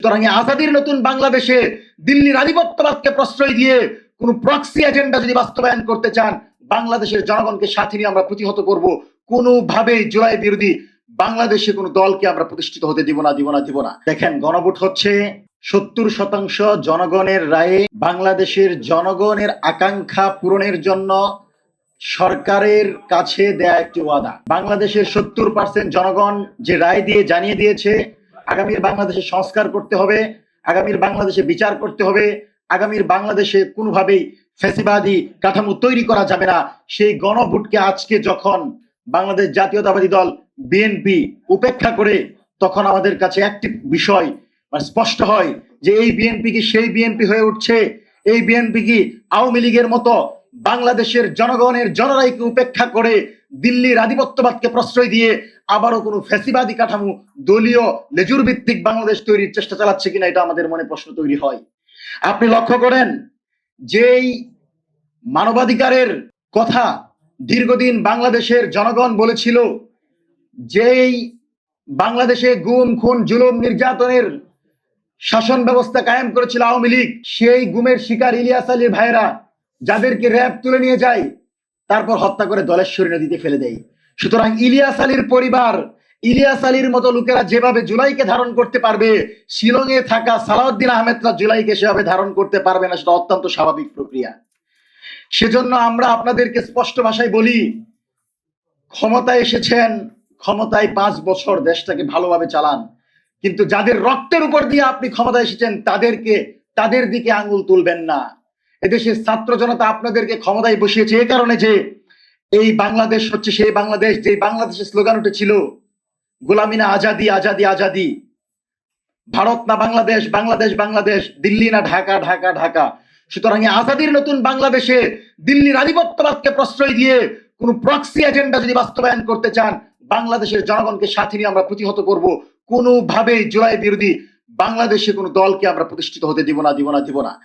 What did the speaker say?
সুতরাং আজাদির নতুন বাংলাদেশে দিল্লির আধিপত্যবাদকে প্রশ্রয় দিয়ে কোন প্রক্সি এজেন্ডা যদি বাস্তবায়ন করতে চান, বাংলাদেশের জনগণকে সাথে নিয়ে আমরা প্রতিহত করব। কোনোভাবেই জুলাই বিরোধী বাংলাদেশে কোনো দলকে আমরা প্রতিষ্ঠিত হতে দিব না। দেখেন, গণভোট হচ্ছে 70% জনগণের রায়ে বাংলাদেশের জনগণের আকাঙ্ক্ষা পূরণের জন্য সরকারের কাছে দেয়া একটি ওয়াদা। বাংলাদেশের 70% জনগণ যে রায় দিয়ে জানিয়ে দিয়েছে আগামীর বাংলাদেশে সংস্কার করতে হবে, আগামীর বাংলাদেশে বিচার করতে হবে, আগামীর বাংলাদেশে কোনোভাবেই ফ্যাসিবাদী কাঠামো তৈরি করা যাবে না। সেই গণভোটকে আজকে যখন বাংলাদেশ জাতীয়তাবাদী দল বিএনপি উপেক্ষা করে, তখন আমাদের কাছে একটি বিষয় স্পষ্ট হয় যে এই বিএনপি কি সেই বিএনপি হয়ে উঠছে? এই বিএনপি কি আওয়ামী লীগের মতো বাংলাদেশের জনগণের জনরায়কে উপেক্ষা করে দিল্লির আধিপত্যবাদকে প্রশ্রয় দিয়ে আবারও কোনো ফ্যাসিবাদী কাঠামো, দলীয় লেজুর ভিত্তিক বাংলাদেশ তৈরির চেষ্টা চালাচ্ছে কিনা, এটা আমাদের মনে প্রশ্ন তৈরি হয়। আপনি লক্ষ্য করেন, যেই মানবাধিকারের কথা দীর্ঘদিন বাংলাদেশের জনগণ বলেছিল, যেই বাংলাদেশে গুম, খুন, জুলুম, নির্যাতনের শাসন ব্যবস্থা কায়েম করেছিল আওয়ামী লীগ, সেই গুমের শিকার ইলিয়াস আলীর ভাইরা যাদেরকে র‍্যাব তুলে নিয়ে যায়, তারপর হত্যা করে দলেশ্বরী নদীতে ফেলে দেয়। সুতরাং ইলিয়াস আলীর পরিবার, ইলিয়াস আলীর মতো লোকেরা যেভাবে জুলাইকে ধারণ করতে পারবে, শিলংয়ে থাকা সালাউদ্দিন আহমেদরা জুলাইকে সেভাবে ধারণ করতে পারবে না, সেটা অত্যন্ত স্বাভাবিক প্রক্রিয়া। সেজন্য আমরা আপনাদেরকে স্পষ্ট ভাষায় বলি, ক্ষমতায় এসেছেন, ক্ষমতায় 5 বছর দেশটাকে ভালোভাবে চালান, কিন্তু যাদের রক্তের উপর দিয়ে আপনি ক্ষমতায় এসেছেন তাদের দিকে আঙ্গুল তুলবেন না। এদেশের ছাত্র জনতা আপনাদেরকে ক্ষমতায় বসিয়েছে এই কারণে যে এই বাংলাদেশ হচ্ছে সেই বাংলাদেশ যে বাংলাদেশের স্লোগান উঠেছিল, গোলামি না আজাদি, আজাদি আজাদি, ভারত না বাংলাদেশ, বাংলাদেশ বাংলাদেশ, দিল্লি না ঢাকা, ঢাকা ঢাকা। সুতরাং আজাদির নতুন বাংলাদেশে দিল্লির আধিপত্যবাদকে প্রশ্রয় দিয়ে কোন প্রক্সি এজেন্ডা যদি বাস্তবায়ন করতে চান, বাংলাদেশের জনগণকে সাথে নিয়ে আমরা প্রতিহত করব। কোনোভাবেই জুলাই বিরোধী বাংলাদেশে কোনো দলকে আমরা প্রতিষ্ঠিত হতে দিব না।